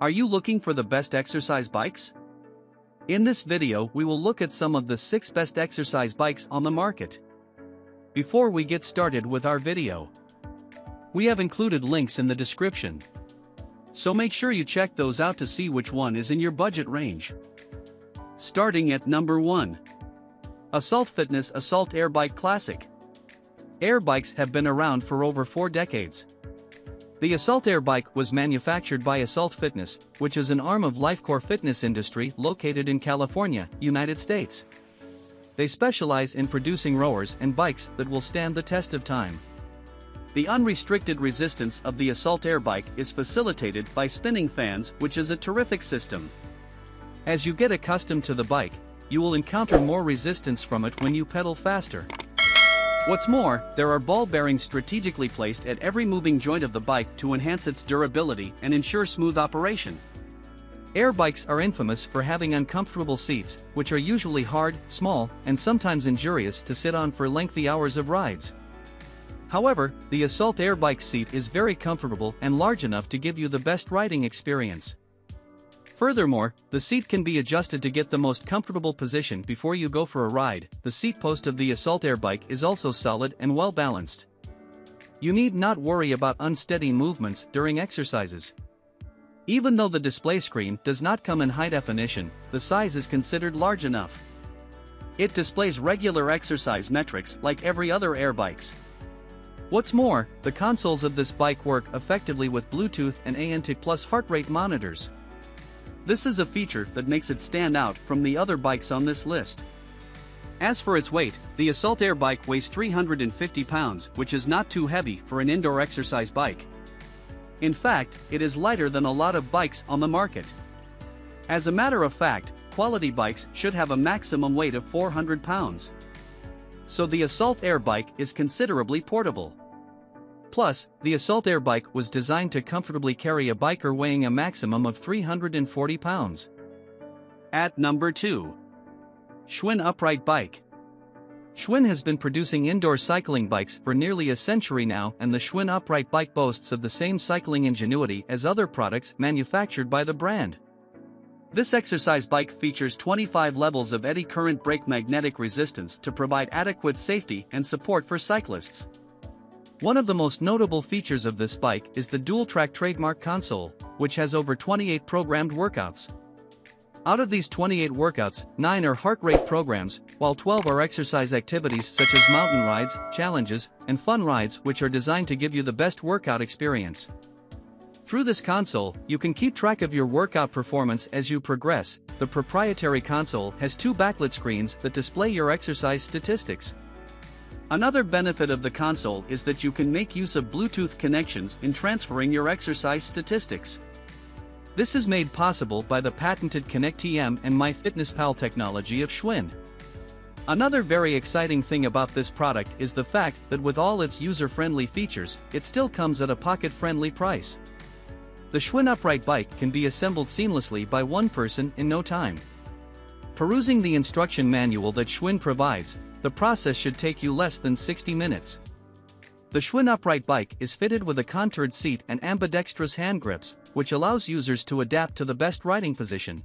Are you looking for the best exercise bikes? In this video we will look at some of the 6 best exercise bikes on the market. Before we get started with our video, we have included links in the description, so make sure you check those out to see which one is in your budget range. Starting at number 1. Assault Fitness Assault AirBike Classic. AirBikes have been around for over 4 decades. The Assault AirBike was manufactured by Assault Fitness, which is an arm of Lifecore Fitness Industry located in California, United States. They specialize in producing rowers and bikes that will stand the test of time. The unrestricted resistance of the Assault AirBike is facilitated by spinning fans, which is a terrific system. As you get accustomed to the bike, you will encounter more resistance from it when you pedal faster. What's more, there are ball bearings strategically placed at every moving joint of the bike to enhance its durability and ensure smooth operation. Airbikes are infamous for having uncomfortable seats, which are usually hard, small, and sometimes injurious to sit on for lengthy hours of rides. However, the Assault AirBike seat is very comfortable and large enough to give you the best riding experience. Furthermore, the seat can be adjusted to get the most comfortable position before you go for a ride. The seat post of the Assault AirBike is also solid and well balanced. You need not worry about unsteady movements during exercises. Even though the display screen does not come in high definition, the size is considered large enough. It displays regular exercise metrics like every other AirBikes. What's more, the consoles of this bike work effectively with Bluetooth and ANC+ heart rate monitors. This is a feature that makes it stand out from the other bikes on this list. As for its weight, the Assault AirBike weighs 350 pounds, which is not too heavy for an indoor exercise bike. In fact, it is lighter than a lot of bikes on the market. As a matter of fact, quality bikes should have a maximum weight of 400 pounds. So the Assault AirBike is considerably portable. Plus, the Assault AirBike was designed to comfortably carry a biker weighing a maximum of 340 pounds. At number 2. Schwinn Upright Bike. Schwinn has been producing indoor cycling bikes for nearly a century now, and the Schwinn Upright Bike boasts of the same cycling ingenuity as other products manufactured by the brand. This exercise bike features 25 levels of eddy current brake magnetic resistance to provide adequate safety and support for cyclists. One of the most notable features of this bike is the dual-track trademark console, which has over 28 programmed workouts. Out of these 28 workouts, 9 are heart rate programs, while 12 are exercise activities such as mountain rides, challenges, and fun rides, which are designed to give you the best workout experience. Through this console, you can keep track of your workout performance as you progress. The proprietary console has 2 backlit screens that display your exercise statistics. Another benefit of the console is that you can make use of Bluetooth connections in transferring your exercise statistics. This is made possible by the patented ConnectTM and MyFitnessPal technology of Schwinn. Another very exciting thing about this product is the fact that with all its user-friendly features, it still comes at a pocket-friendly price. The Schwinn Upright Bike can be assembled seamlessly by one person in no time. Perusing the instruction manual that Schwinn provides, the process should take you less than 60 minutes. The Schwinn Upright Bike is fitted with a contoured seat and ambidextrous hand grips, which allows users to adapt to the best riding position.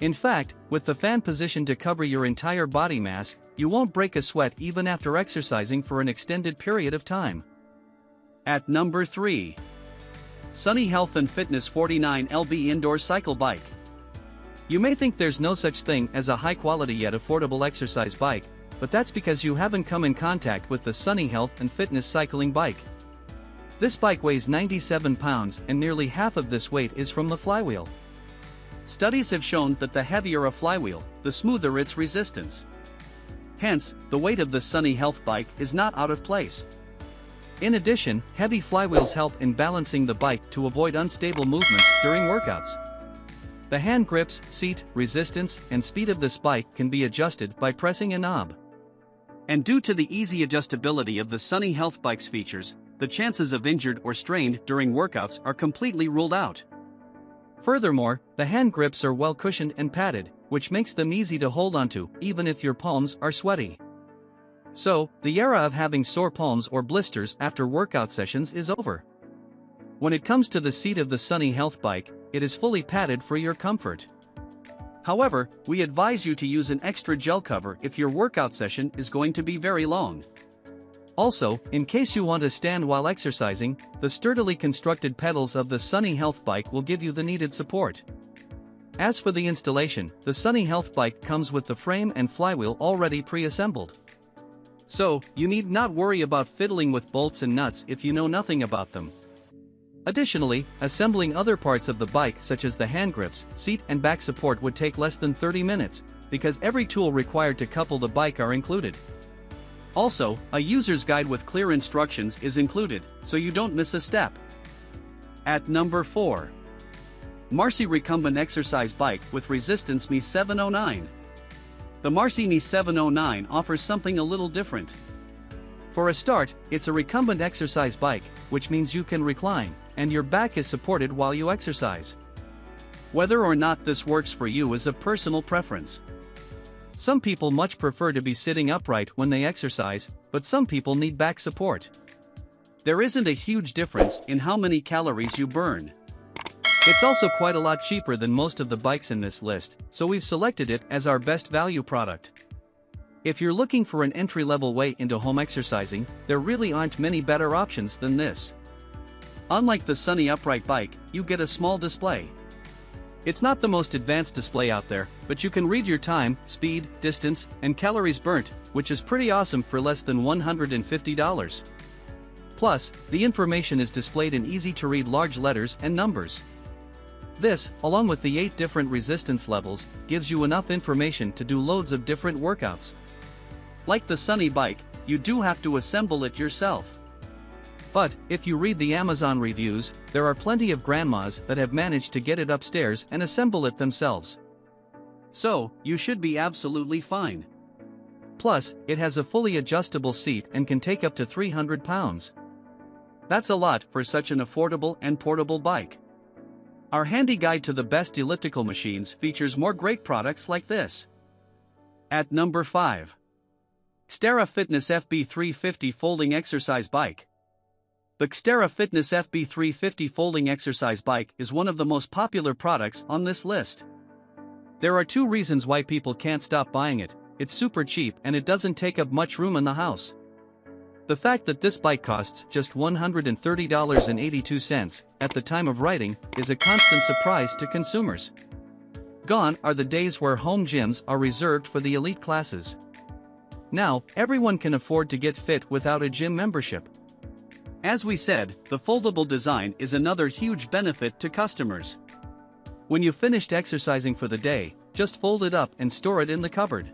In fact, with the fan position to cover your entire body mass, you won't break a sweat even after exercising for an extended period of time. At number 3. Sunny Health and Fitness 49LB Indoor Cycle Bike. You may think there's no such thing as a high-quality yet affordable exercise bike, but that's because you haven't come in contact with the Sunny Health and Fitness cycling bike. This bike weighs 97 pounds and nearly half of this weight is from the flywheel. Studies have shown that the heavier a flywheel, the smoother its resistance. Hence, the weight of the Sunny Health bike is not out of place. In addition, heavy flywheels help in balancing the bike to avoid unstable movements during workouts. The hand grips, seat, resistance, and speed of this bike can be adjusted by pressing a knob. And due to the easy adjustability of the Sunny Health bike's features, the chances of injured or strained during workouts are completely ruled out. Furthermore, the hand grips are well cushioned and padded, which makes them easy to hold onto, even if your palms are sweaty. So, the era of having sore palms or blisters after workout sessions is over. When it comes to the seat of the Sunny Health bike, it is fully padded for your comfort. However, we advise you to use an extra gel cover if your workout session is going to be very long. Also, in case you want to stand while exercising, the sturdily constructed pedals of the Sunny Health bike will give you the needed support. As for the installation, the Sunny Health bike comes with the frame and flywheel already pre-assembled. So, you need not worry about fiddling with bolts and nuts if you know nothing about them. Additionally, assembling other parts of the bike such as the hand grips, seat and back support would take less than 30 minutes, because every tool required to couple the bike are included. Also, a user's guide with clear instructions is included, so you don't miss a step. At number 4. Marcy Recumbent Exercise Bike with Resistance Me 709. The Marcy Me 709 offers something a little different. For a start, it's a recumbent exercise bike, which means you can recline, and your back is supported while you exercise. Whether or not this works for you is a personal preference. Some people much prefer to be sitting upright when they exercise, but some people need back support. There isn't a huge difference in how many calories you burn. It's also quite a lot cheaper than most of the bikes in this list, so we've selected it as our best value product. If you're looking for an entry-level way into home exercising, there really aren't many better options than this. Unlike the Sunny upright bike, you get a small display. It's not the most advanced display out there, but you can read your time, speed, distance, and calories burnt, which is pretty awesome for less than $150. Plus, the information is displayed in easy-to-read large letters and numbers. This, along with the 8 different resistance levels, gives you enough information to do loads of different workouts. Like the Sunny bike, you do have to assemble it yourself. But, if you read the Amazon reviews, there are plenty of grandmas that have managed to get it upstairs and assemble it themselves. So, you should be absolutely fine. Plus, it has a fully adjustable seat and can take up to 300 pounds. That's a lot for such an affordable and portable bike. Our handy guide to the best elliptical machines features more great products like this. At number 5. XTERRA Fitness FB350 Folding Exercise Bike. The XTERRA Fitness FB350 Folding Exercise Bike is one of the most popular products on this list. There are 2 reasons why people can't stop buying it: it's super cheap and it doesn't take up much room in the house. The fact that this bike costs just $130.82 at the time of writing is a constant surprise to consumers. Gone are the days where home gyms are reserved for the elite classes. Now, everyone can afford to get fit without a gym membership. As we said, the foldable design is another huge benefit to customers. When you've finished exercising for the day, just fold it up and store it in the cupboard.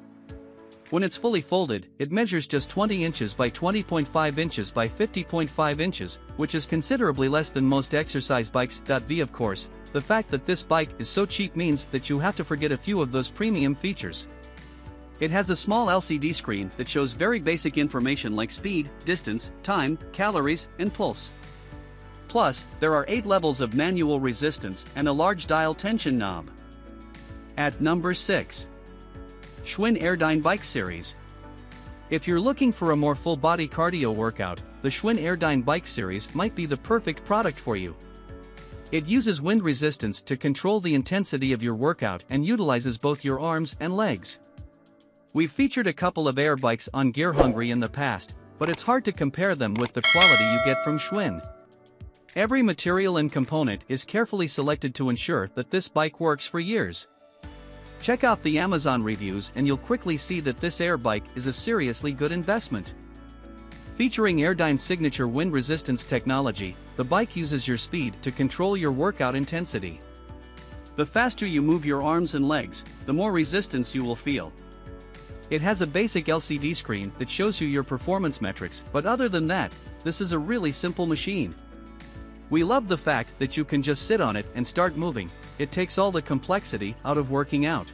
When it's fully folded, it measures just 20 inches by 20.5 inches by 50.5 inches, which is considerably less than most exercise bikes. Of course, the fact that this bike is so cheap means that you have to forget a few of those premium features. It has a small LCD screen that shows very basic information like speed, distance, time, calories, and pulse. Plus, there are 8 levels of manual resistance and a large dial tension knob. At number 6. Schwinn Airdyne Bike Series. If you're looking for a more full-body cardio workout, the Schwinn Airdyne Bike Series might be the perfect product for you. It uses wind resistance to control the intensity of your workout and utilizes both your arms and legs. We've featured a couple of air bikes on Gear Hungry in the past, but it's hard to compare them with the quality you get from Schwinn. Every material and component is carefully selected to ensure that this bike works for years. Check out the Amazon reviews and you'll quickly see that this air bike is a seriously good investment. Featuring Airdyne's signature wind resistance technology, the bike uses your speed to control your workout intensity. The faster you move your arms and legs, the more resistance you will feel. It has a basic LCD screen that shows you your performance metrics, but other than that, this is a really simple machine. We love the fact that you can just sit on it and start moving. It takes all the complexity out of working out.